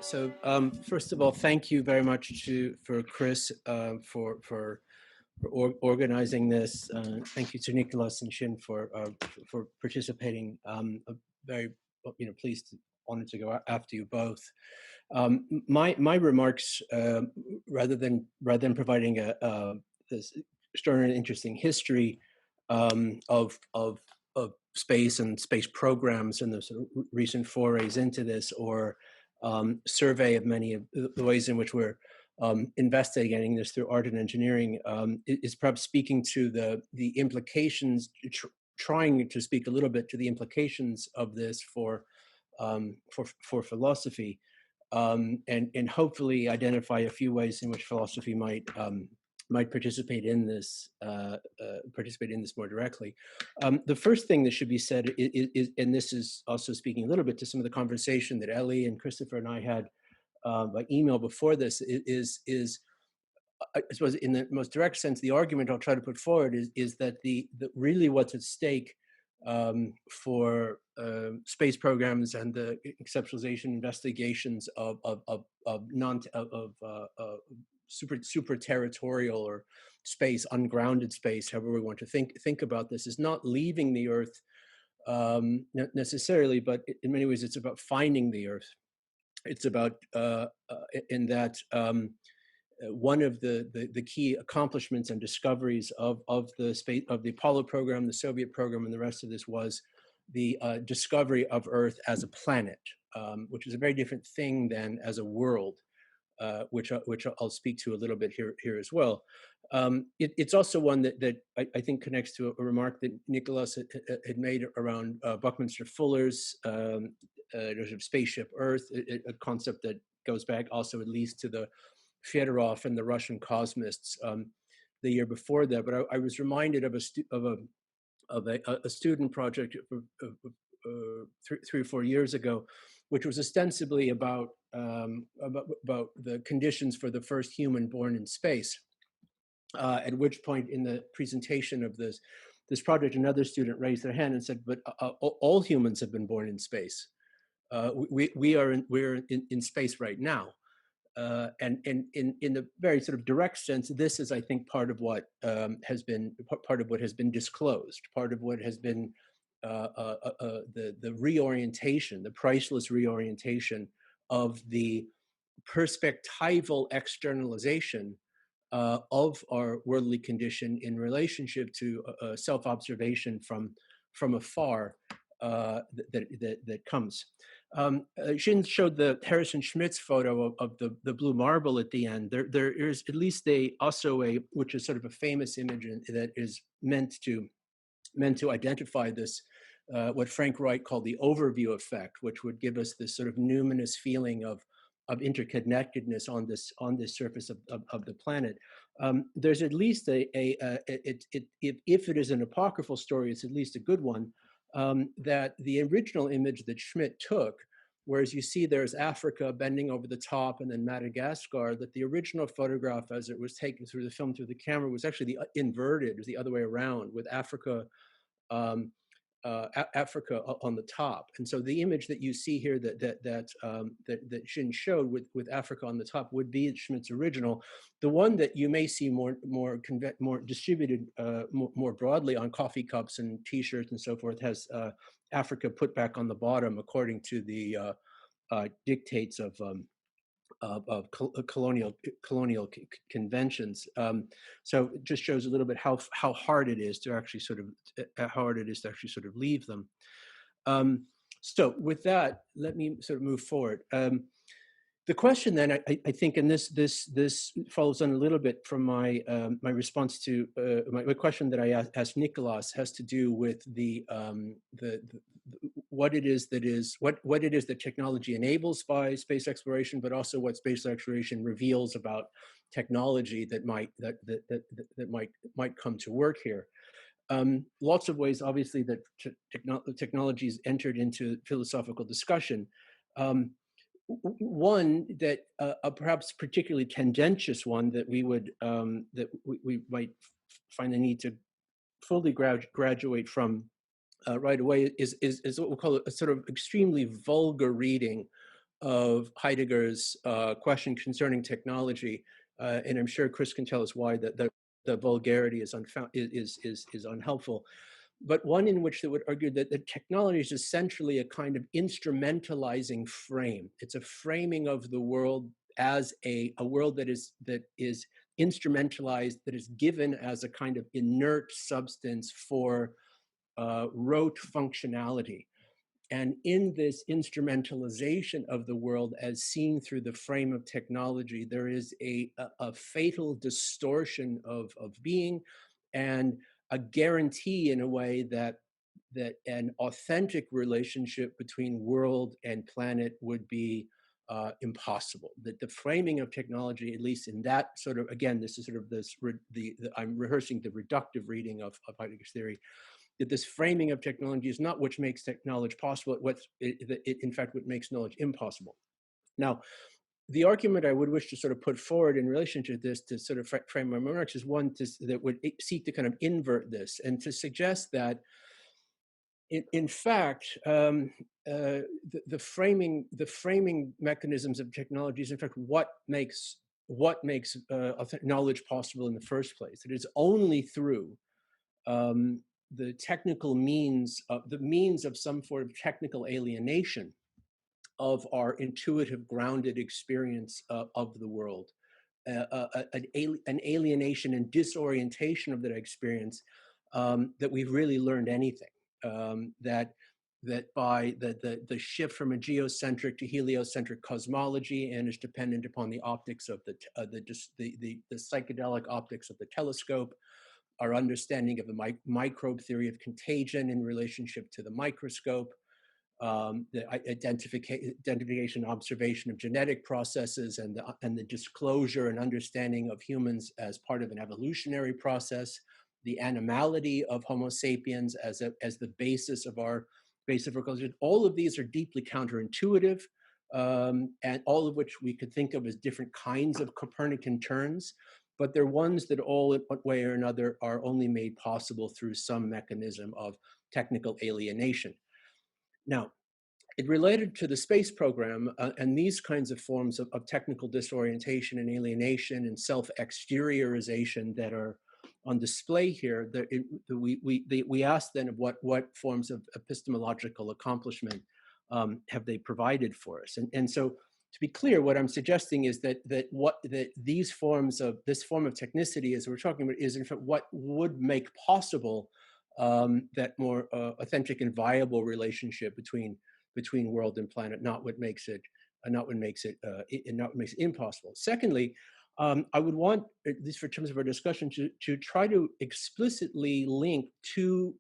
First of all, thank you very much for Chris for organizing this. Thank you to Nicholas and Shin for participating. Very pleased, honored to go after you both. My remarks, rather than providing this extraordinary and interesting history of space and space programs and the sort of recent forays into this, or survey of many of the ways in which we're investigating this through art and engineering, is perhaps speaking to the implications, trying to speak a little bit to the implications of this for philosophy, and hopefully identify a few ways in which philosophy might participate in this more directly. The first thing that should be said is, and this is also speaking a little bit to some of the conversation that Ellie and Christopher and I had by email before this, is I suppose in the most direct sense, the argument I'll try to put forward is that the really what's at stake for space programs and the conceptualization investigations of super territorial or space, ungrounded space, however we want to think about this, is not leaving the Earth necessarily, but in many ways it's about finding the Earth. It's about in that one of the key accomplishments and discoveries of the Apollo program, the Soviet program, and the rest of this was the discovery of Earth as a planet, which is a very different thing than as a world. Which I'll speak to a little bit here as well. It's also one that I think connects to a remark that Nicholas had made around Buckminster Fuller's spaceship Earth, a concept that goes back also at least to the Fedorov and the Russian cosmists the year before that. But I was reminded of a student project 3 or 4 years ago, which was ostensibly about the conditions for the first human born in space. At which point, in the presentation of this project, another student raised their hand and said, "But all humans have been born in space. We're in space right now." And in the very sort of direct sense, this is, I think, part of what has been disclosed, part of what has been the reorientation, the priceless reorientation of the perspectival externalization of our worldly condition in relationship to self-observation from afar that comes. Shin showed the Harrison Schmidt's photo of the blue marble at the end. There is at least which is sort of a famous image that is meant to identify this, what Frank Wright called the overview effect, which would give us this sort of numinous feeling of interconnectedness on this surface of the planet. There's at least if it is an apocryphal story, it's at least a good one, that the original image that Schmidt took, whereas you see there's Africa bending over the top and then Madagascar, that the original photograph as it was taken through the film through the camera was actually inverted, it was the other way around, with Africa on the top. And so the image that you see here that Shin showed with Africa on the top would be Schmidt's original. The one that you may see more distributed more broadly on coffee cups and T-shirts and so forth has Africa put back on the bottom according to the dictates of colonial conventions. So it just shows a little bit how hard it is to actually sort of leave them. So with that, let me sort of move forward. The question then, I think, and this follows on a little bit from my response to my question that I asked Nicholas, has to do with what it is that technology enables by space exploration, but also what space exploration reveals about technology that might come to work here. Lots of ways, obviously, that technologies entered into philosophical discussion. One that perhaps particularly tendentious one that we might find the need to fully graduate from right away is what we'll call a sort of extremely vulgar reading of Heidegger's question concerning technology, and I'm sure Chris can tell us why the vulgarity is unhelpful, but one in which they would argue that the technology is essentially a kind of instrumentalizing frame. It's a framing of the world as a world that is instrumentalized, that is given as a kind of inert substance for rote functionality. And in this instrumentalization of the world as seen through the frame of technology, there is a fatal distortion of being, and a guarantee in a way that an authentic relationship between world and planet would be impossible. That the framing of technology, at least in that sort of, again, this is sort of I'm rehearsing the reductive reading of Heidegger's theory, that this framing of technology is not what makes knowledge possible, it in fact what makes knowledge impossible. Now, the argument I would wish to sort of put forward in relation to this, to sort of frame my remarks, is one that would seek to kind of invert this and to suggest that in fact, the framing mechanisms of technology is in fact what makes knowledge possible in the first place. It is only through the technical means of some form of technical alienation of our intuitive, grounded experience of the world, an alienation and disorientation of that experience, that we've really learned anything. That by the shift from a geocentric to heliocentric cosmology, and is dependent upon the optics of the psychedelic optics of the telescope, our understanding of the microbe theory of contagion in relationship to the microscope, the identification and observation of genetic processes, and the disclosure and understanding of humans as part of an evolutionary process, the animality of Homo sapiens as the basis of our culture. All of these are deeply counterintuitive, and all of which we could think of as different kinds of Copernican turns, but they're ones that all in one way or another are only made possible through some mechanism of technical alienation. Now, it related to the space program, and these kinds of forms of technical disorientation and alienation and self-exteriorization that are on display here. We asked then of what forms of epistemological accomplishment have they provided for us, and so to be clear, what I'm suggesting is that this form of technicity, as we're talking about, is in fact what would make possible that more authentic and viable relationship between world and planet, not what makes it impossible. Secondly, I would want, at least for terms of our discussion, to try to explicitly link two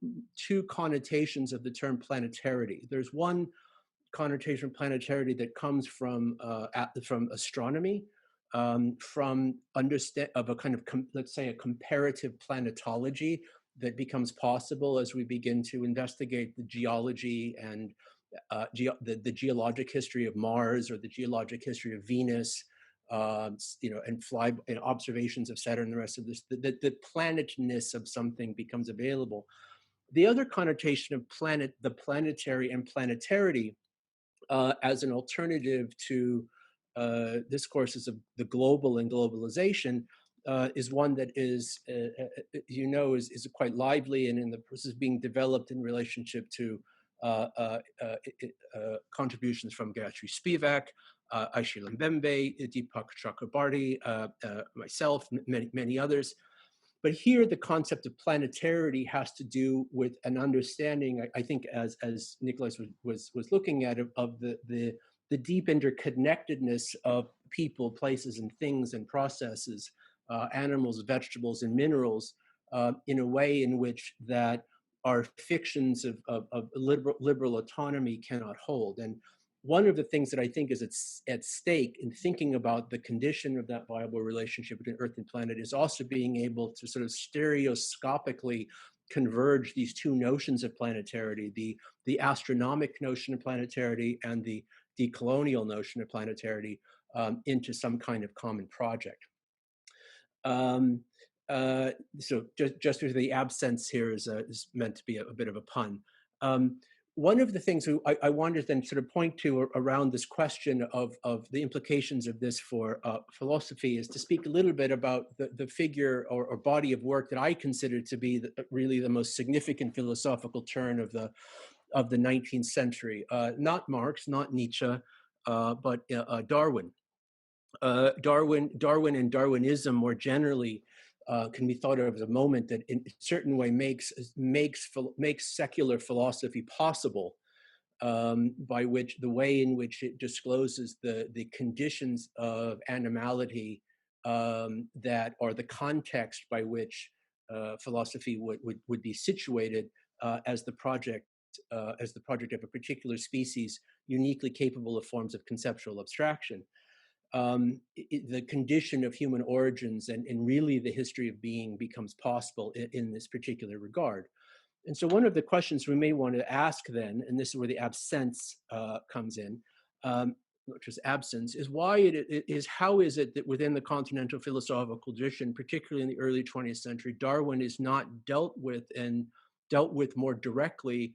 connotations of the term planetarity. There's one connotation of planetarity that comes from astronomy, from understand of a kind of let's say a comparative planetology that becomes possible as we begin to investigate the geology and the geologic history of Mars, or the geologic history of Venus, and observations of Saturn and the rest of this. The planetness of something becomes available. The other connotation of the planetary and planetarity, as an alternative to discourses of the global and globalization, is one that is, is quite lively and in the process of being developed in relationship to contributions from Gayatri Spivak, Aishila Mbembe, Deepak Chakrabarty, myself, many others. But here, the concept of planetarity has to do with an understanding, I think, as Nicholas was looking at, of the deep interconnectedness of people, places, and things and processes, animals, vegetables, and minerals, in a way in which that our fictions of liberal autonomy cannot hold. And one of the things that I think is at stake in thinking about the condition of that viable relationship between Earth and planet is also being able to sort of stereoscopically converge these two notions of planetarity, the astronomic notion of planetarity and the decolonial notion of planetarity, into some kind of common project. So just the absence here is meant to be a bit of a pun. one of the things I wanted to then sort of point to around this question of the implications of this for philosophy is to speak a little bit about the figure or body of work that I consider to be really the most significant philosophical turn of the 19th century. Not Marx, not Nietzsche, but Darwin. Darwin and Darwinism more generally can be thought of as a moment that in a certain way makes secular philosophy possible, by which the way in which it discloses the conditions of animality that are the context by which philosophy would be situated as the project of a particular species uniquely capable of forms of conceptual abstraction. The condition of human origins and really the history of being becomes possible in this particular regard. And so one of the questions we may want to ask then, and this is where the absence comes in, which is absence, is how is it that within the continental philosophical tradition, particularly in the early 20th century, Darwin is not dealt with more directly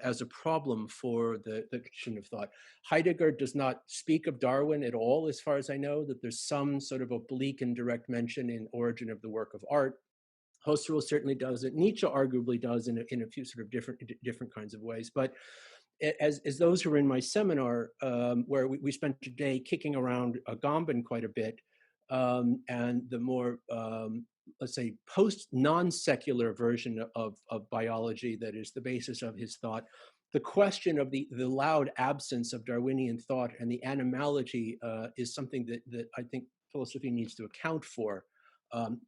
as a problem for the tradition of thought. Heidegger does not speak of Darwin at all, as far as I know, that there's some sort of oblique and direct mention in Origin of the Work of Art. Husserl certainly does it. Nietzsche arguably does in a few sort of different kinds of ways. But as those who were in my seminar, where we spent a day kicking around Agamben quite a bit, and the more, let's say, non-secular version of biology that is the basis of his thought, the question of the loud absence of Darwinian thought and the animality is something that I think philosophy needs to account for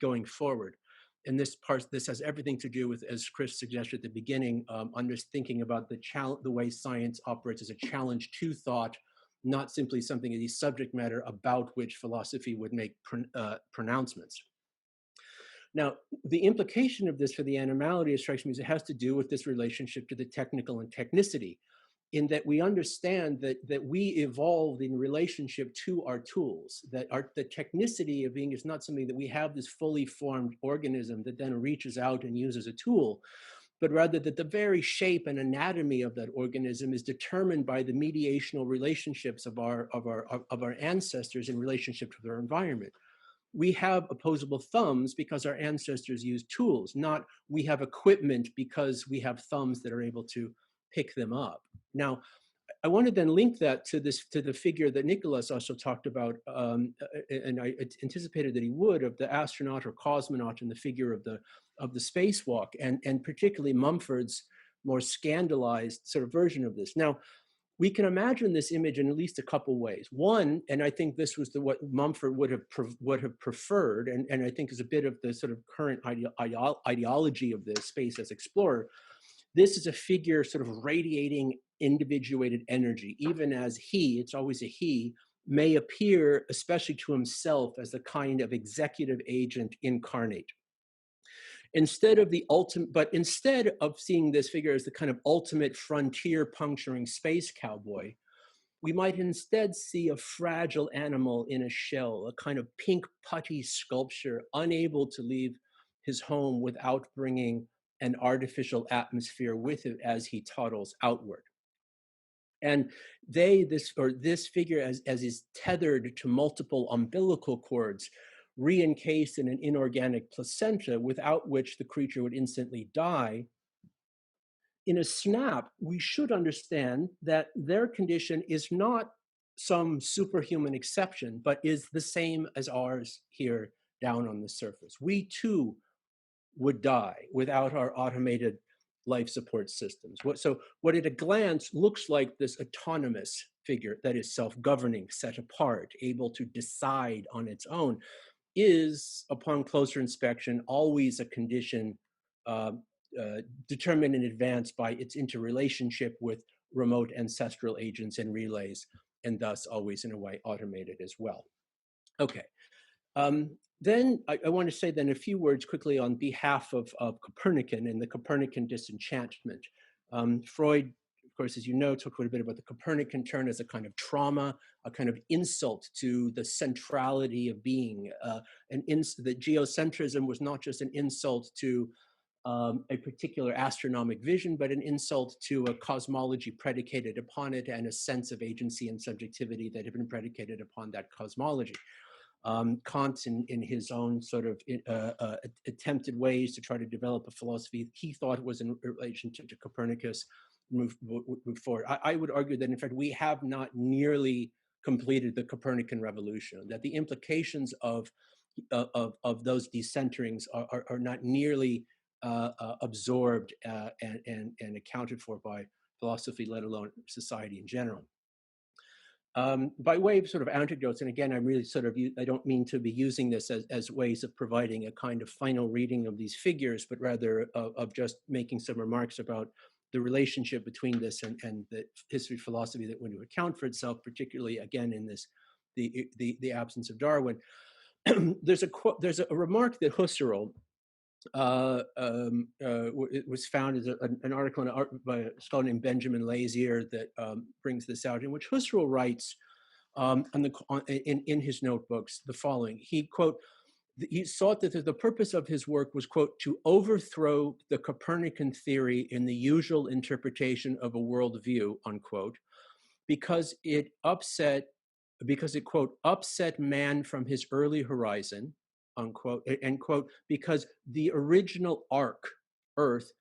going forward. And this has everything to do with, as Chris suggested at the beginning, thinking about the way science operates as a challenge to thought, not simply something as a subject matter about which philosophy would make pronouncements. Now, the implication of this for the animality, it strikes me, is it has to do with this relationship to the technical and technicity, in that we understand that we evolved in relationship to our tools, that the technicity of being is not something that we have this fully formed organism that then reaches out and uses a tool, but rather that the very shape and anatomy of that organism is determined by the mediational relationships of our ancestors in relationship to their environment. We have opposable thumbs because our ancestors used tools, not we have equipment because we have thumbs that are able to pick them up. Now, I want to then link that to the figure that Nicholas also talked about, and I anticipated that he would, of the astronaut or cosmonaut and the figure of the spacewalk, and particularly Mumford's more scandalized sort of version of this. Now, we can imagine this image in at least a couple ways. One, and I think this was what Mumford would have preferred, and I think is a bit of the sort of current ideology of the space as explorer. This is a figure sort of radiating individuated energy, even as it's always a he, may appear, especially to himself, as a kind of executive agent incarnate. Instead of seeing this figure as the kind of ultimate frontier puncturing space cowboy, we might instead see a fragile animal in a shell, a kind of pink putty sculpture, unable to leave his home without bringing an artificial atmosphere with it as he toddles outward. And this figure as is tethered to multiple umbilical cords, re-encased in an inorganic placenta without which the creature would instantly die. In a snap, we should understand that their condition is not some superhuman exception, but is the same as ours here down on the surface. We too would die without our automated life support systems. So what at a glance looks like this autonomous figure that is self-governing, set apart, able to decide on its own, is, upon closer inspection, always a condition determined in advance by its interrelationship with remote ancestral agents and relays, and thus always in a way automated as well. Okay. Then I want to say then a few words quickly on behalf of Copernican and the Copernican Disenchantment. Freud, of course, as you know, talked quite a bit about the Copernican turn as a kind of trauma, a kind of insult to the centrality of being. That geocentrism was not just an insult to a particular astronomic vision, but an insult to a cosmology predicated upon it and a sense of agency and subjectivity that had been predicated upon that cosmology. Kant, in his own sort of attempted ways to try to develop a philosophy he thought was in relation to Copernicus, moved forward. I would argue that, in fact, we have not nearly completed the Copernican revolution, that the implications of those decenterings are not nearly absorbed and accounted for by philosophy, let alone society in general. By way of sort of anecdotes, and again, I'm really sort of, I don't mean to be using this as ways of providing a kind of final reading of these figures, but rather of just making some remarks about the relationship between this and the history of philosophy that went to account for itself, particularly again in this, the absence of Darwin. There's a remark that Husserl, it was found as an article by a scholar named Benjamin Lazier that brings this out, in which Husserl writes in his notebooks the following. He, quote, he thought that the purpose of his work was, quote, to overthrow the Copernican theory in the usual interpretation of a worldview, unquote, because it, quote, upset man from his early horizon, unquote, end quote, because the original arc, Earth,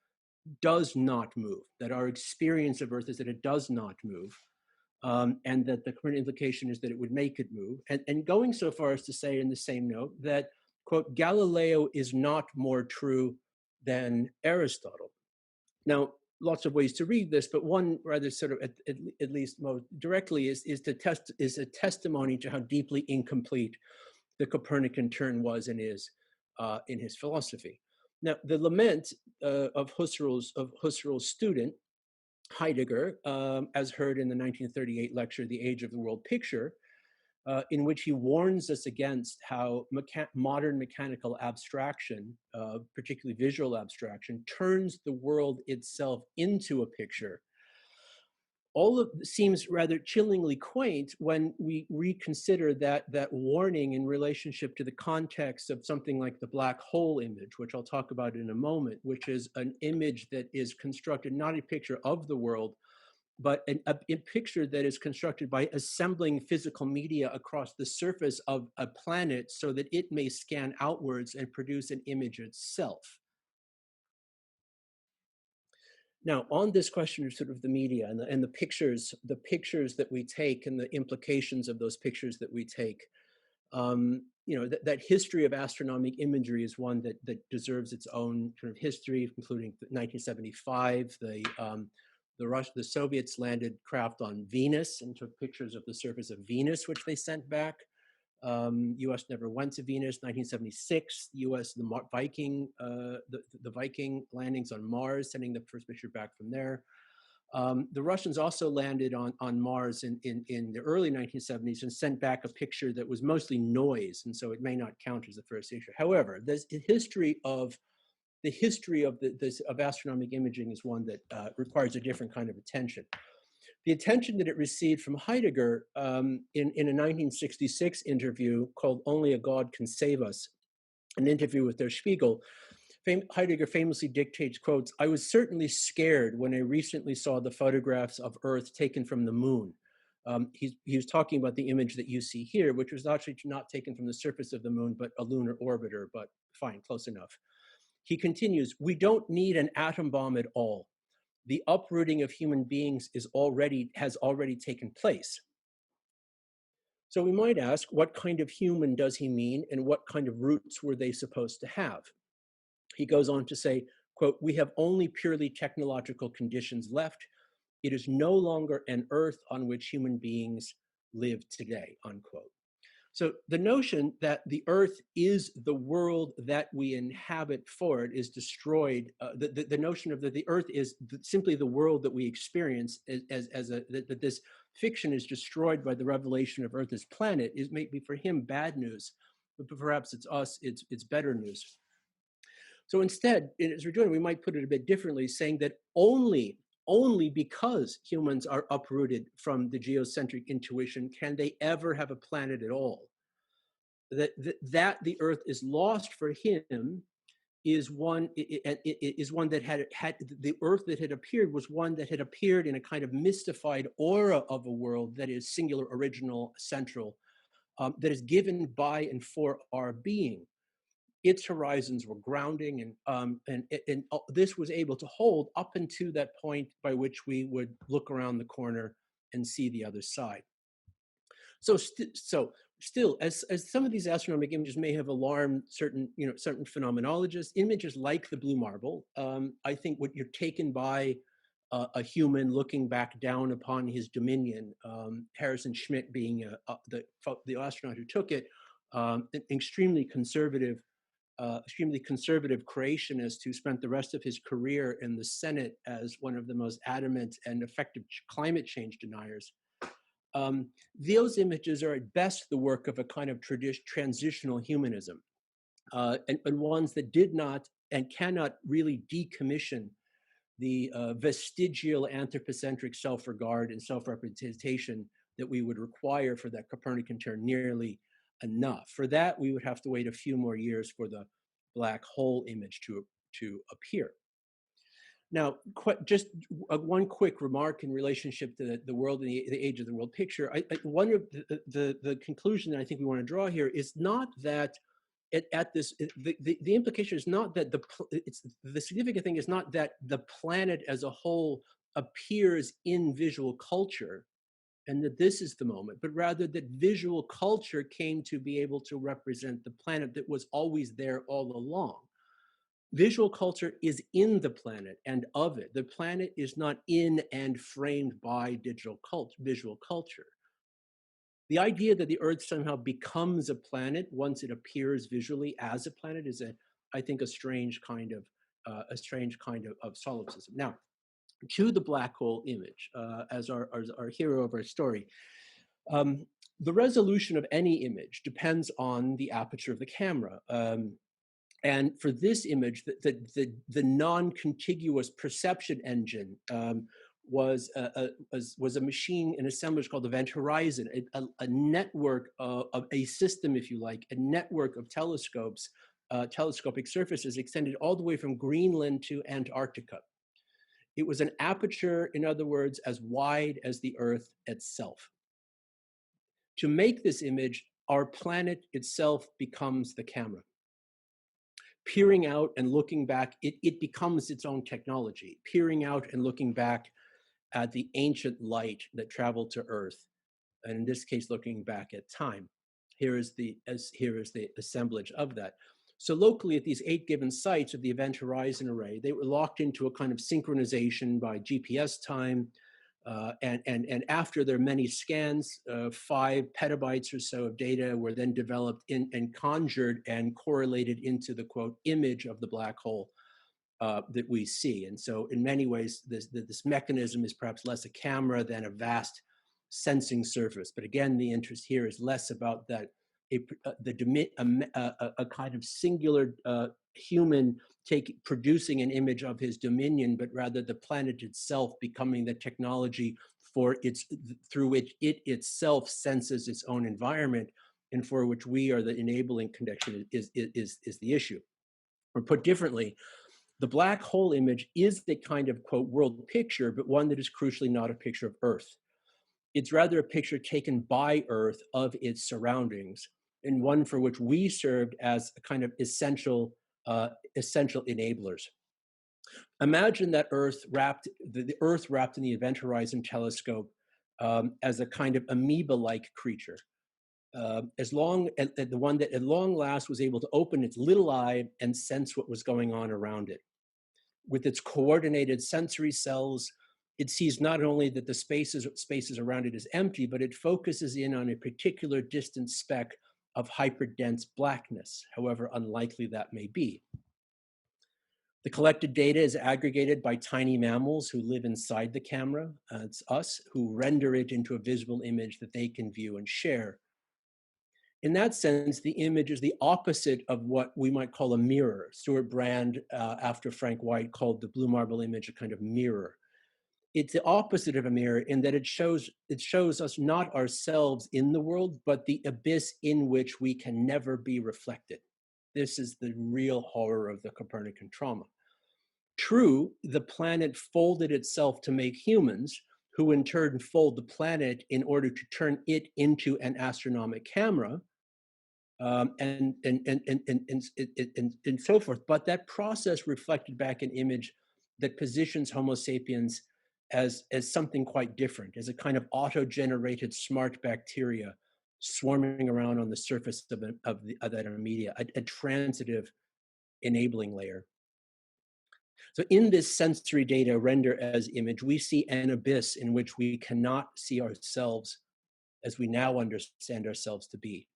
does not move, that our experience of Earth is that it does not move, and that the current implication is that it would make it move, and going so far as to say in the same note that, quote, Galileo is not more true than Aristotle. Now, lots of ways to read this, but one rather sort of at least most directly is a testimony to how deeply incomplete the Copernican turn was and is in his philosophy. Now, the lament of Husserl's student Heidegger, as heard in the 1938 lecture "The Age of the World Picture," in which he warns us against how modern mechanical abstraction, particularly visual abstraction, turns the world itself into a picture. All of seems rather chillingly quaint when we reconsider that warning in relationship to the context of something like the black hole image, which I'll talk about in a moment, which is an image that is constructed, not a picture of the world, but a picture that is constructed by assembling physical media across the surface of a planet so that it may scan outwards and produce an image itself. Now, on this question of sort of the media and the pictures that we take and the implications of those pictures that we take, you know, that history of astronomic imagery is one that deserves its own kind of history, including 1975, the Soviets landed craft on Venus and took pictures of the surface of Venus, which they sent back. U.S. never went to Venus. 1976, U.S. the Viking landings on Mars, sending the first picture back from there. The Russians also landed on Mars in the early 1970s and sent back a picture that was mostly noise, and so it may not count as the first picture. However, there's a history of astronomic imaging is one that requires a different kind of attention. The attention that it received from Heidegger in a 1966 interview called "Only a God Can Save Us," an interview with Der Spiegel, Heidegger famously dictates, quotes, "I was certainly scared when I recently saw the photographs of Earth taken from the moon." He was talking about the image that you see here, which was actually not taken from the surface of the moon, but a lunar orbiter, but fine, close enough. He continues, "We don't need an atom bomb at all. The uprooting of human beings has already taken place." So we might ask, what kind of human does he mean, and what kind of roots were they supposed to have? He goes on to say, quote, "We have only purely technological conditions left. It is no longer an Earth on which human beings live today," unquote. So the notion that the Earth is the world that we inhabit for it is destroyed. The notion of that the Earth is simply the world that we experience that this fiction is destroyed by the revelation of Earth as planet is maybe for him bad news, but perhaps it's us, it's better news. So instead, as we're doing, we might put it a bit differently, saying that only because humans are uprooted from the geocentric intuition can they ever have a planet at all. That the Earth is lost for him is one that had the Earth that had appeared was one that had appeared in a kind of mystified aura of a world that is singular, original, central, that is given by and for our being. Its horizons were grounding, and this was able to hold up until that point by which we would look around the corner and see the other side. So still, as some of these astronomic images may have alarmed certain phenomenologists, images like the blue marble, I think what you're taken by a human looking back down upon his dominion, Harrison Schmitt being the astronaut who took it, an extremely conservative creationist who spent the rest of his career in the Senate as one of the most adamant and effective climate change deniers. Those images are at best the work of a kind of transitional humanism, and ones that did not and cannot really decommission the vestigial anthropocentric self-regard and self-representation that we would require for that Copernican turn nearly enough. For that, we would have to wait a few more years for the black hole image to appear. Now, just one quick remark in relationship to the world and the age of the world picture. One of the conclusion that I think we want to draw here is not that the implication is not that the significant thing is not that the planet as a whole appears in visual culture and that this is the moment, but rather that visual culture came to be able to represent the planet that was always there all along. Visual culture is in the planet and of it. The planet is not in and framed by visual culture. The idea that the Earth somehow becomes a planet once it appears visually as a planet is, I think, a strange kind of solipsism. Now, to the black hole image as our hero of our story. The resolution of any image depends on the aperture of the camera. And for this image, the non-contiguous perception engine was a machine, an assemblage called Event Horizon, a network of a system, if you like, a network of telescopes, telescopic surfaces extended all the way from Greenland to Antarctica. It was an aperture, in other words, as wide as the Earth itself. To make this image, our planet itself becomes the camera. Peering out and looking back, it becomes its own technology. Peering out and looking back at the ancient light that traveled to Earth, and in this case, looking back at time. Here is the assemblage of that. So locally, at these 8 given sites of the Event Horizon Array, they were locked into a kind of synchronization by GPS time. And after their many scans, 5 petabytes or so of data were then developed and conjured and correlated into the, quote, image of the black hole that we see. And so in many ways, this mechanism is perhaps less a camera than a vast sensing surface. But again, the interest here is less about that, a kind of singular human producing an image of his dominion, but rather the planet itself becoming the technology through which it itself senses its own environment, and for which we are the enabling connection is the issue. Or put differently, the black hole image is the kind of, quote, world picture, but one that is crucially not a picture of Earth. It's rather a picture taken by Earth of its surroundings, and one for which we served as a kind of essential enablers. Imagine that the Earth wrapped in the Event Horizon telescope as a kind of amoeba-like creature. The one that at long last was able to open its little eye and sense what was going on around it. With its coordinated sensory cells, it sees not only that the spaces around it is empty, but it focuses in on a particular distant speck of hyperdense blackness, however unlikely that may be. The collected data is aggregated by tiny mammals who live inside the camera. It's us who render it into a visible image that they can view and share. In that sense, the image is the opposite of what we might call a mirror. Stuart Brand, after Frank White, called the blue marble image a kind of mirror. It's the opposite of a mirror in that it shows us not ourselves in the world, but the abyss in which we can never be reflected. this is the real horror of the Copernican trauma. True, the planet folded itself to make humans, who in turn fold the planet in order to turn it into an astronomic camera, and so forth. But that process reflected back an image that positions Homo sapiens as something quite different, as a kind of auto-generated smart bacteria swarming around on the surface of that media, a transitive enabling layer. So in this sensory data render as image, we see an abyss in which we cannot see ourselves as we now understand ourselves to be.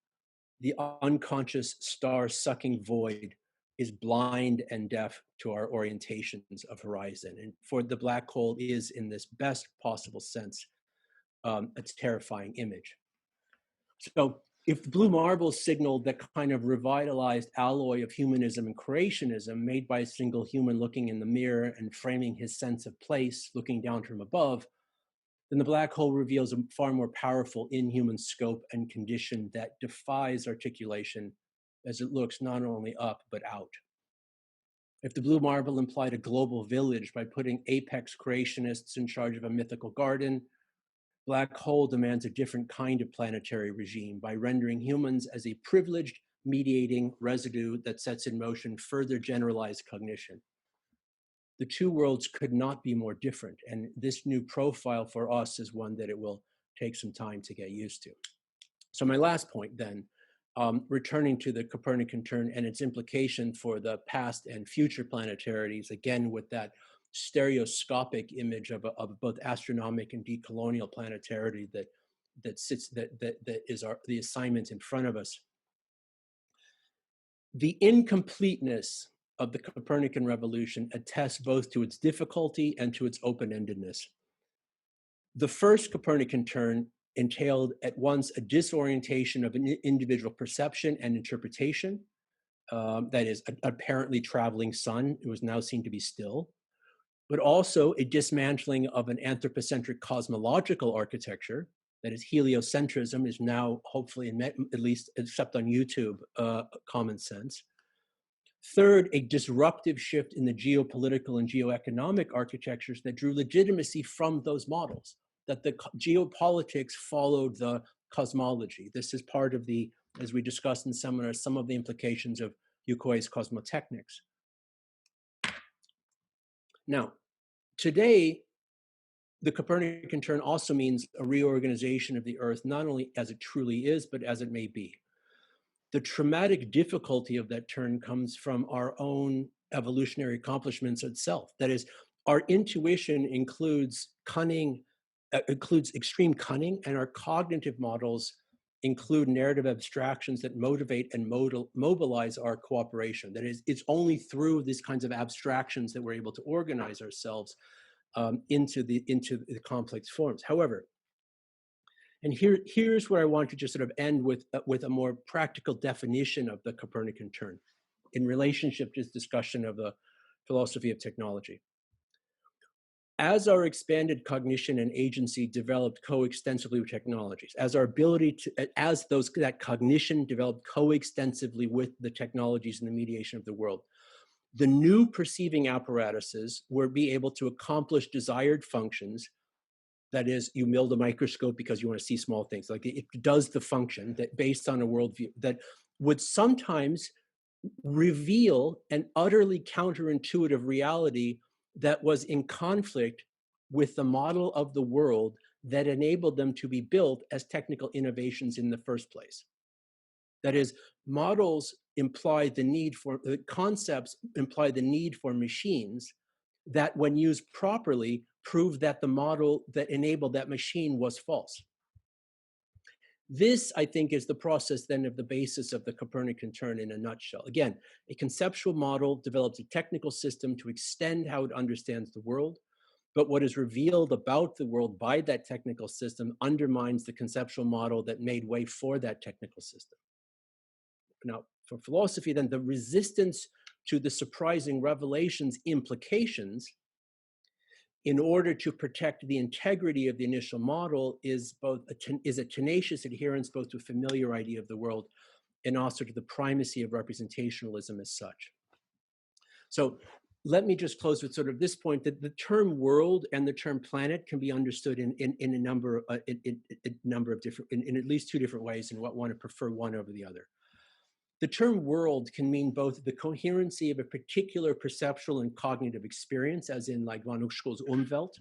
The unconscious star-sucking void is blind and deaf to our orientations of horizon. And for the black hole is, in this best possible sense, a terrifying image. So if the blue marble signaled that kind of revitalized alloy of humanism and creationism made by a single human looking in the mirror and framing his sense of place, looking down from above, then the black hole reveals a far more powerful inhuman scope and condition that defies articulation as it looks not only up, but out. If the blue marble implied a global village by putting apex creationists in charge of a mythical garden, black hole demands a different kind of planetary regime by rendering humans as a privileged mediating residue that sets in motion further generalized cognition. The two worlds could not be more different, and this new profile for us is one that it will take some time to get used to. So my last point then, returning to the Copernican turn and its implication for the past and future planetarities, again with that stereoscopic image of both astronomic and decolonial planetarity that is the assignment in front of us. The incompleteness of the Copernican revolution attests both to its difficulty and to its open-endedness. The first Copernican turn entailed at once a disorientation of an individual perception and interpretation, that is, apparently traveling sun, it was now seen to be still, but also a dismantling of an anthropocentric cosmological architecture, that is, heliocentrism is now hopefully, at least except on YouTube, common sense. Third, a disruptive shift in the geopolitical and geoeconomic architectures that drew legitimacy from those models, that the geopolitics followed the cosmology. This is part of the, as we discussed in seminars, some of the implications of Yukoi's cosmotechnics. Now, today, the Copernican turn also means a reorganization of the Earth, not only as it truly is, but as it may be. The traumatic difficulty of that turn comes from our own evolutionary accomplishments itself. That is, our intuition includes extreme cunning, and our cognitive models include narrative abstractions that motivate and mobilize our cooperation. That is, it's only through these kinds of abstractions that we're able to organize ourselves into the complex forms. However, and here's where I want to just sort of end with a more practical definition of the Copernican turn in relationship to this discussion of the philosophy of technology. As our expanded cognition and agency developed coextensively with technologies, as our ability to, that cognition developed coextensively with the technologies and the mediation of the world, the new perceiving apparatuses will be able to accomplish desired functions. That is, you build a microscope because you want to see small things. Like it does the function that based on a worldview that would sometimes reveal an utterly counterintuitive reality that was in conflict with the model of the world that enabled them to be built as technical innovations in the first place. That is, models imply the need for, concepts imply the need for machines that when used properly prove that the model that enabled that machine was false. This, I think, is the process then of the basis of the Copernican turn in a nutshell. Again, a conceptual model develops a technical system to extend how it understands the world, but what is revealed about the world by that technical system undermines the conceptual model that made way for that technical system. Now, for philosophy, then, the resistance to the surprising revelations implications in order to protect the integrity of the initial model is a tenacious adherence both to a familiar idea of the world and also to the primacy of representationalism as such. So let me just close with sort of this point, that the term world and the term planet can be understood in a number of different, in at least two different ways, and what want to prefer one over the other. The term world can mean both the coherency of a particular perceptual and cognitive experience, as in like von Uschkel's Umwelt,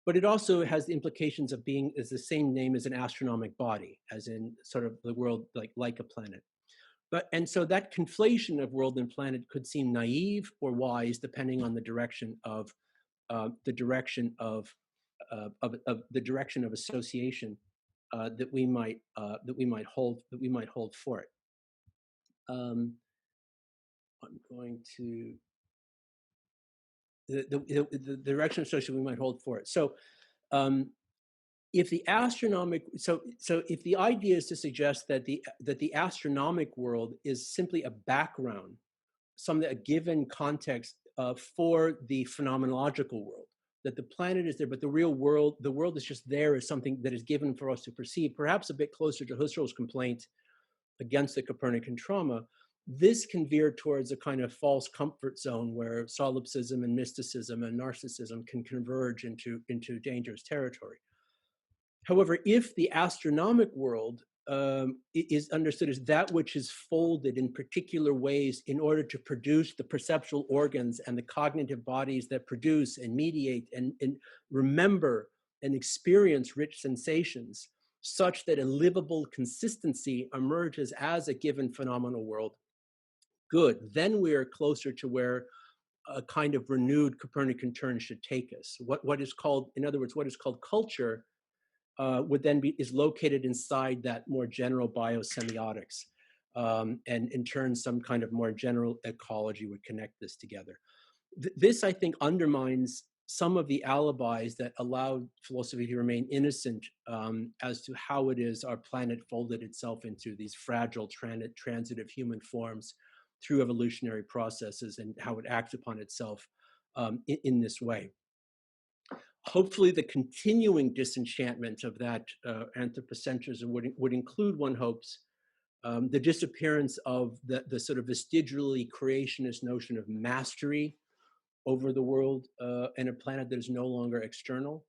but it also has the implications of being is the same name as an astronomic body, as in sort of the world like a planet. And so that conflation of world and planet could seem naive or wise, depending on the direction of association that we might hold for it. I'm going to the direction of association we might hold for it. So if the astronomic, so if the idea is to suggest that the astronomic world is simply a background, a given context for the phenomenological world, that the planet is there, but the world is just there as something that is given for us to perceive, perhaps a bit closer to Husserl's complaint against the Copernican trauma, this can veer towards a kind of false comfort zone where solipsism and mysticism and narcissism can converge into dangerous territory. However, if the astronomic world is understood as that which is folded in particular ways in order to produce the perceptual organs and the cognitive bodies that produce and mediate and remember and experience rich sensations, such that a livable consistency emerges as a given phenomenal world, good, then we are closer to where a kind of renewed Copernican turn should take us. What is called, in other words, what is called culture would then is located inside that more general biosemiotics. And in turn, some kind of more general ecology would connect this together. This, I think, undermines some of the alibis that allowed philosophy to remain innocent as to how it is our planet folded itself into these fragile transitive human forms through evolutionary processes, and how it acts upon itself in this way. Hopefully the continuing disenchantment of that anthropocentrism would include, one hopes, the disappearance of the sort of vestigially creationist notion of mastery over the world and a planet that is no longer external,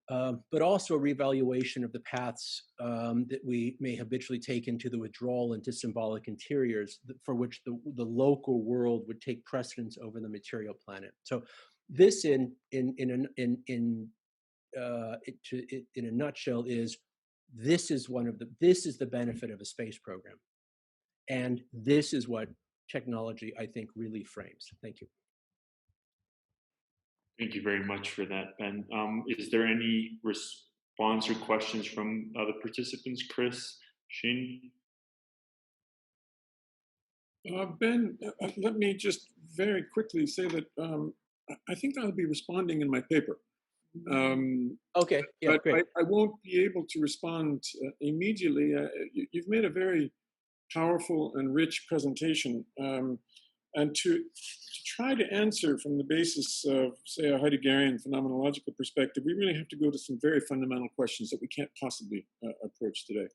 but also a reevaluation of the paths that we may habitually take into the withdrawal into symbolic interiors, for which the local world would take precedence over the material planet. So this, in a nutshell, is this is the benefit of a space program, and this is what technology, I think, really frames. Thank you. Thank you very much for that, Ben. Is there any response or questions from the participants? Chris, Shin? Ben, let me just very quickly say that I think I'll be responding in my paper. Okay, yeah, but great. I won't be able to respond immediately. You've made a very powerful and rich presentation. And to try to answer from the basis of, say, a Heideggerian phenomenological perspective, we really have to go to some very fundamental questions that we can't possibly approach today.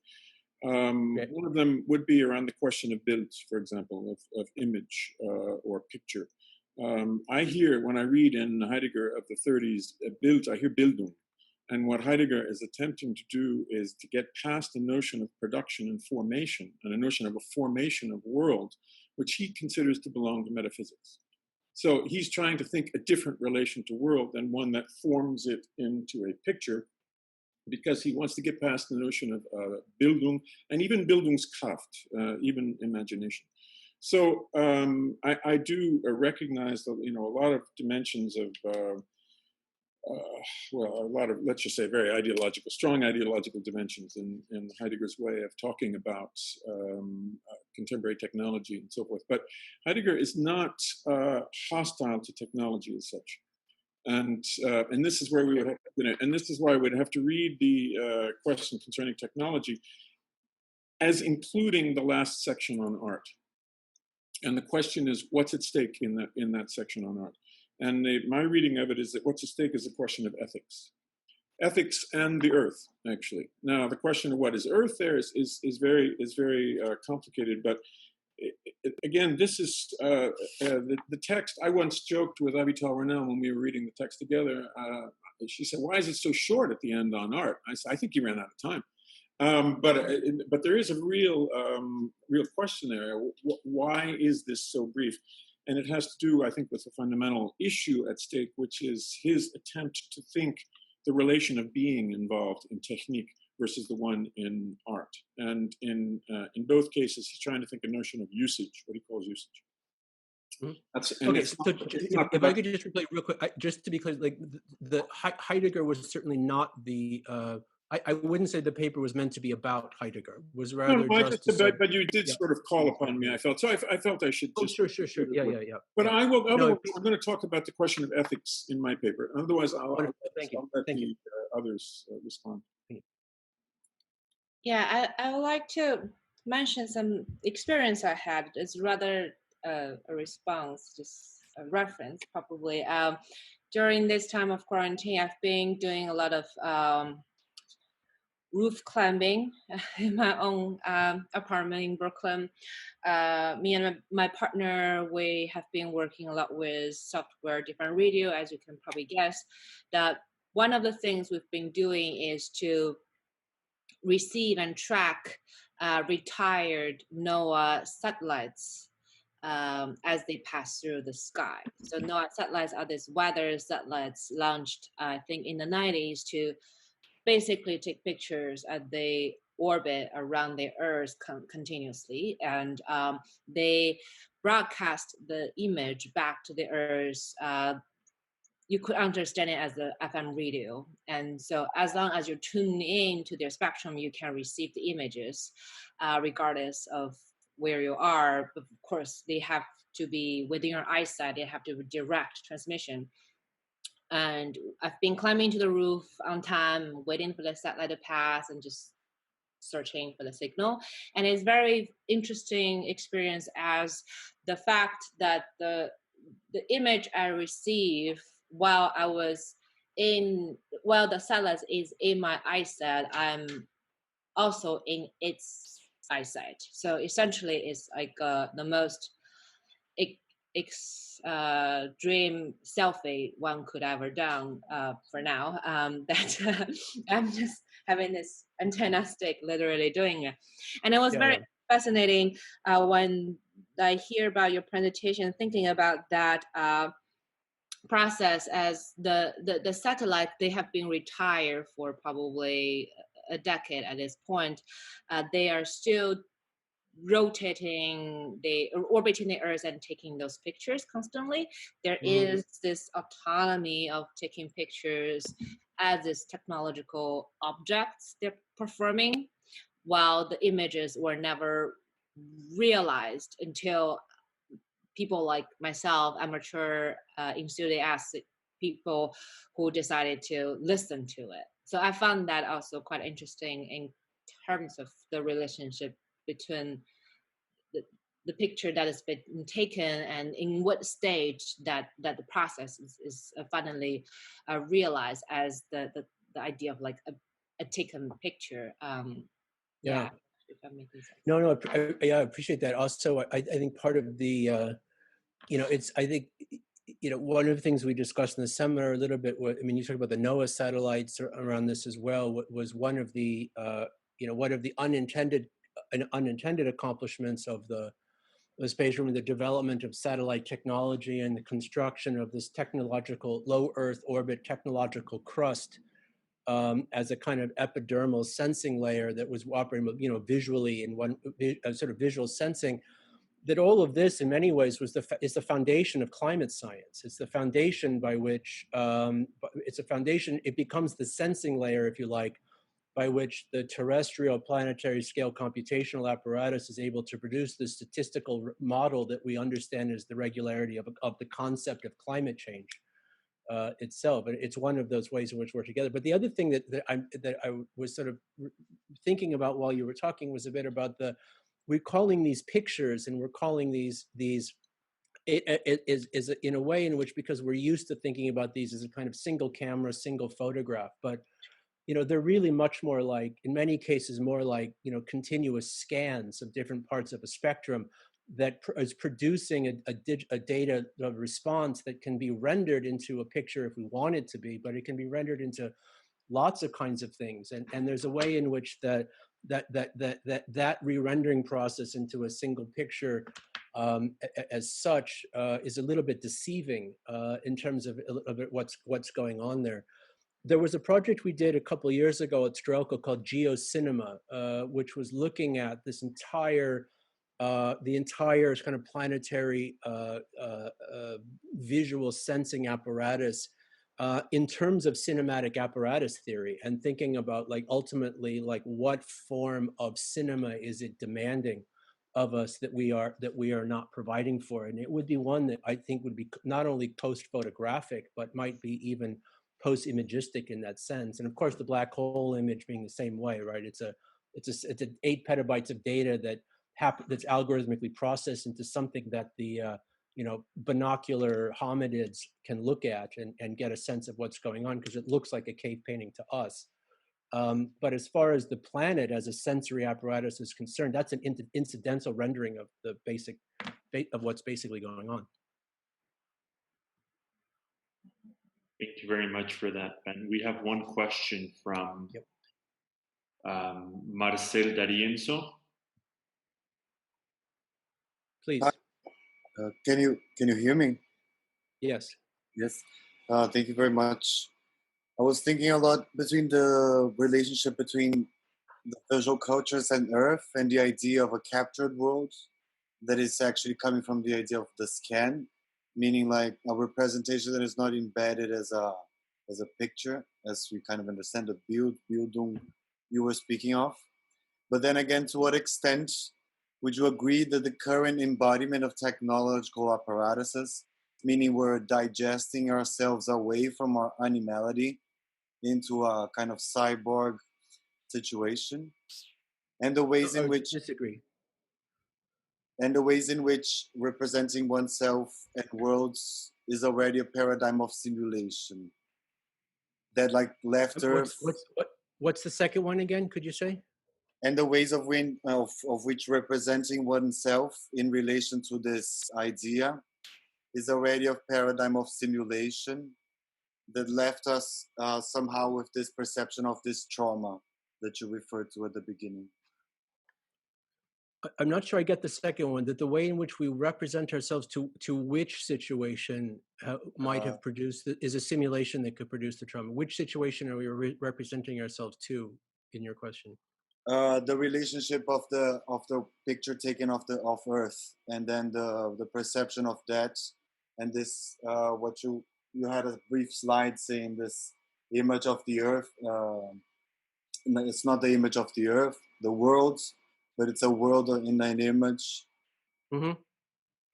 One of them would be around the question of Bild, for example, of image or picture. I hear, when I read in Heidegger of the 30s, Bild, I hear Bildung. And what Heidegger is attempting to do is to get past the notion of production and formation, and a notion of a formation of world, which he considers to belong to metaphysics. So he's trying to think a different relation to world than one that forms it into a picture, because he wants to get past the notion of Bildung and even Bildungskraft, even imagination. So I do recognize that, a lot of dimensions of, well, a lot of, let's just say, very ideological, strong ideological dimensions in Heidegger's way of talking about contemporary technology and so forth. But Heidegger is not hostile to technology as such. And this is where we would have, and this is why we'd have to read the question concerning technology as including the last section on art. And the question is, what's at stake in that section on art? And my reading of it is that what's at stake is a question of ethics. ethics and the Earth, actually. Now, the question of what is Earth there is very complicated, but again, this is the text. I once joked with Avital Ronell when we were reading the text together. She said, "Why is it so short at the end on art?" I said, "I think he ran out of time." But there is a real question there. Why is this so brief? And it has to do, I think, with the fundamental issue at stake, which is his attempt to think the relation of being involved in technique versus the one in art. And in both cases, he's trying to think a notion of usage, what he calls usage. Okay, so if I could just replay real quick, just to be clear, like the Heidegger was certainly not the. I wouldn't say the paper was meant to be about Heidegger. It was rather but you did sort of call upon me. I felt so. I felt I should. Oh, sure. Yeah. But yeah. I will. No, I'm going to talk about the question of ethics in my paper. Otherwise, I'll let the others respond. Yeah, I would like to mention some experience I had. It's rather a response, just a reference, probably. During this time of quarantine, I've been doing a lot of roof climbing in my own apartment in Brooklyn. Me and my partner, we have been working a lot with software, different radio, as you can probably guess. That one of the things we've been doing is to receive and track retired NOAA satellites as they pass through the sky. So NOAA satellites are these weather satellites launched, I think, in the 90s to basically take pictures as they orbit around the Earth continuously, and they broadcast the image back to the Earth. You could understand it as a FM radio, and so as long as you tune in to their spectrum, you can receive the images, regardless of where you are. But of course, they have to be within your eyesight. They have to be direct transmission. And I've been climbing to the roof on time, waiting for the satellite to pass and just searching for the signal. And it's very interesting experience as the fact that the image I receive while the satellite is in my eyesight, I'm also in its eyesight. So essentially it's like the most dream selfie one could ever done for now, that I'm just having this antenna-stick literally doing it. And it was very fascinating when I hear about your presentation, thinking about that process, as the satellite, they have been retired for probably a decade at this point. They are still orbiting the Earth and taking those pictures constantly. There is this autonomy of taking pictures as this technological objects they're performing, while the images were never realized until people like myself, amateur enthusiasts, people who decided to listen to it. So I found that also quite interesting in terms of the relationship between the picture that has been taken and in what stage that the process is finally realized as the idea of like a taken picture. Yeah. If I'm making sense. No, I appreciate that. Also, I think part of the, I think, one of the things we discussed in the seminar a little bit, you talk about the NOAA satellites around this as well, was one of the, one of the unintended accomplishments of the space room, the development of satellite technology and the construction of this technological low Earth orbit technological crust as a kind of epidermal sensing layer that was operating, visually in one sort of visual sensing. That all of this, in many ways, is the foundation of climate science. It's the foundation by which it becomes the sensing layer, if you like, by which the terrestrial planetary scale computational apparatus is able to produce the statistical model that we understand as the regularity of the concept of climate change itself. And it's one of those ways in which we're together. But the other thing that I was sort of thinking about while you were talking was a bit about we're calling these pictures, and we're calling these it is in a way in which, because we're used to thinking about these as a kind of single camera, single photograph, but they're really much more like, in many cases, more like, continuous scans of different parts of a spectrum that is producing a data response that can be rendered into a picture if we want it to be, but it can be rendered into lots of kinds of things. And there's a way in which that re-rendering process into a single picture as such is a little bit deceiving in terms of what's going on there. There was a project we did a couple of years ago at Strelka called Geocinema, which was looking at this entire the entire kind of planetary visual sensing apparatus in terms of cinematic apparatus theory, and thinking about like ultimately like what form of cinema is it demanding of us that we are not providing for. And it would be one that I think would be not only post photographic but might be even post imagistic in that sense. And of course the black hole image being the same way, right? It's 8 petabytes of data that's algorithmically processed into something that the binocular hominids can look at and get a sense of what's going on, because it looks like a cave painting to us. But as far as the planet as a sensory apparatus is concerned, that's an incidental rendering of the basic of what's basically going on. Thank you very much for that, Ben. We have one question from Marcel D'Arienzo. Please. Can you hear me? Yes. Yes. Thank you very much. I was thinking a lot between the relationship between the visual cultures and Earth and the idea of a captured world that is actually coming from the idea of the scan, meaning like a representation that is not embedded as a picture, as we kind of understand the Bildung you were speaking of. But then again, to what extent would you agree that the current embodiment of technological apparatuses, meaning we're digesting ourselves away from our animality into a kind of cyborg situation, and the ways in which disagree, and the ways in which representing oneself and worlds is already a paradigm of simulation that like left Earth. What's the second one again? Could you say? And the ways of which representing oneself in relation to this idea is already a paradigm of simulation that left us somehow with this perception of this trauma that you referred to at the beginning. I'm not sure I get the second one, that the way in which we represent ourselves to which situation might have produced, is a simulation that could produce the trauma. Which situation are we representing ourselves to in your question? The relationship of the picture taken of Earth, and then the perception of that, and this what you had a brief slide saying this image of the Earth. It's not the image of the Earth, the world, but it's a world in an image. Mm-hmm.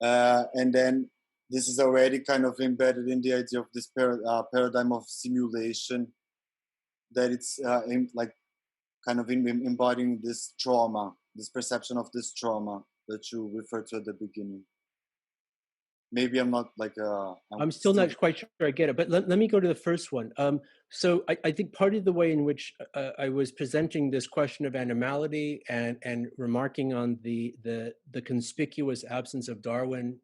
And then this is already kind of embedded in the idea of this paradigm of simulation, that it's like kind of embodying this trauma, this perception of this trauma that you referred to at the beginning. Maybe I'm not like I'm still not quite sure I get it, but let me go to the first one. So I think part of the way in which I was presenting this question of animality and remarking on the conspicuous absence of Darwin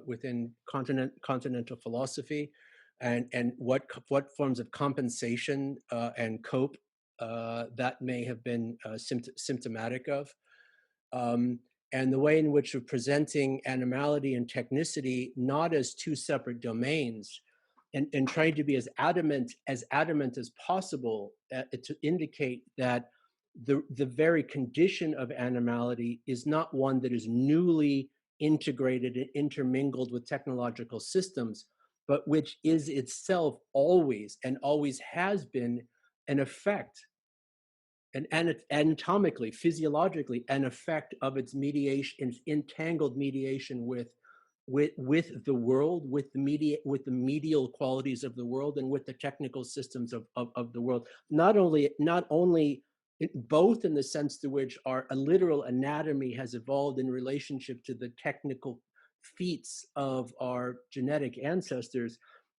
within continental philosophy, and what forms of compensation and cope that may have been symptomatic of. And the way in which we're presenting animality and technicity not as two separate domains, and trying to be as adamant as possible to indicate that the very condition of animality is not one that is newly integrated and intermingled with technological systems, but which is itself always and always has been an effect, and anatomically, physiologically, an effect of its mediation, entangled mediation with the world, with the medial qualities of the world, and with the technical systems of the world. Not only both in the sense to which our literal anatomy has evolved in relationship to the technical feats of our genetic ancestors,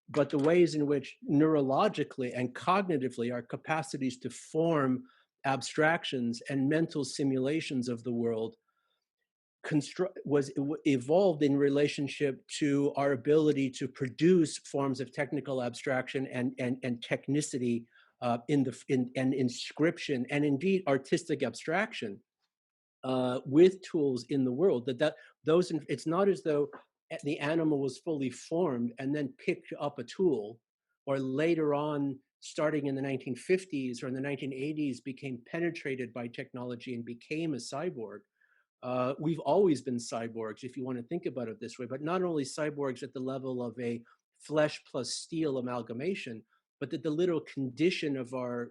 but the ways in which neurologically and cognitively our capacities to form abstractions and mental simulations of the world evolved in relationship to our ability to produce forms of technical abstraction and technicity and inscription and indeed artistic abstraction with tools in the world. It's not as though the animal was fully formed and then picked up a tool, or later on, starting in the 1950s or in the 1980s, became penetrated by technology and became a cyborg. We've always been cyborgs, if you want to think about it this way, but not only cyborgs at the level of a flesh plus steel amalgamation, but that the literal condition of our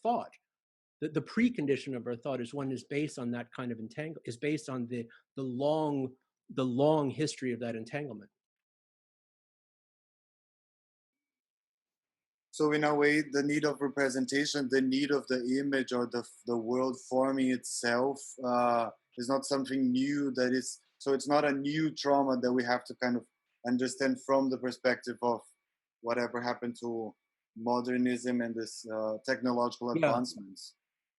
thought, the precondition of our thought is based on that kind of is based on the long history of that entanglement. So in a way, the need of representation, the need of the image or the world forming itself is not something new so it's not a new trauma that we have to kind of understand from the perspective of whatever happened to modernism and this technological advancements.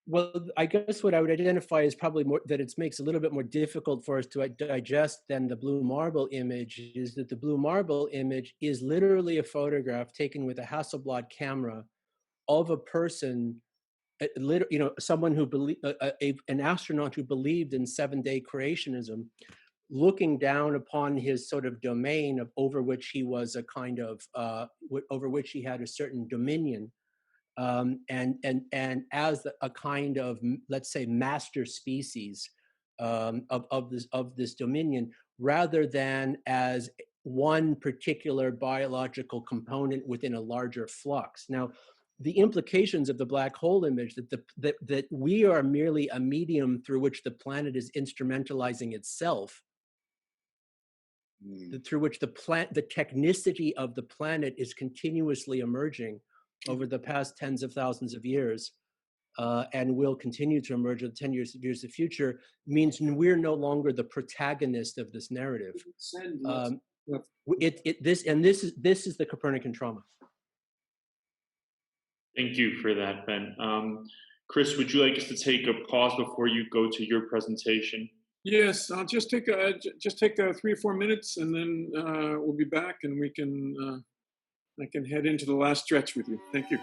Well, I guess what I would identify is probably more that it makes a little bit more difficult for us to digest than the blue marble image is that the blue marble image is literally a photograph taken with a Hasselblad camera of a person, someone who an astronaut who believed in 7-day creationism, looking down upon his sort of domain over which he was over which he had a certain dominion. And as a kind of, let's say, master species of this dominion, rather than as one particular biological component within a larger flux. Now, the implications of the black hole image that we are merely a medium through which the planet is instrumentalizing itself, through which the technicity of the planet is continuously emerging over the past tens of thousands of years, and will continue to emerge in 10 years of the future, means we're no longer the protagonist of this narrative. This is the Copernican trauma. Thank you for that, Ben. Chris, would you like us to take a pause before you go to your presentation? Yes, I'll just take 3 or 4 minutes, and then we'll be back, and I can head into the last stretch with you. Thank you.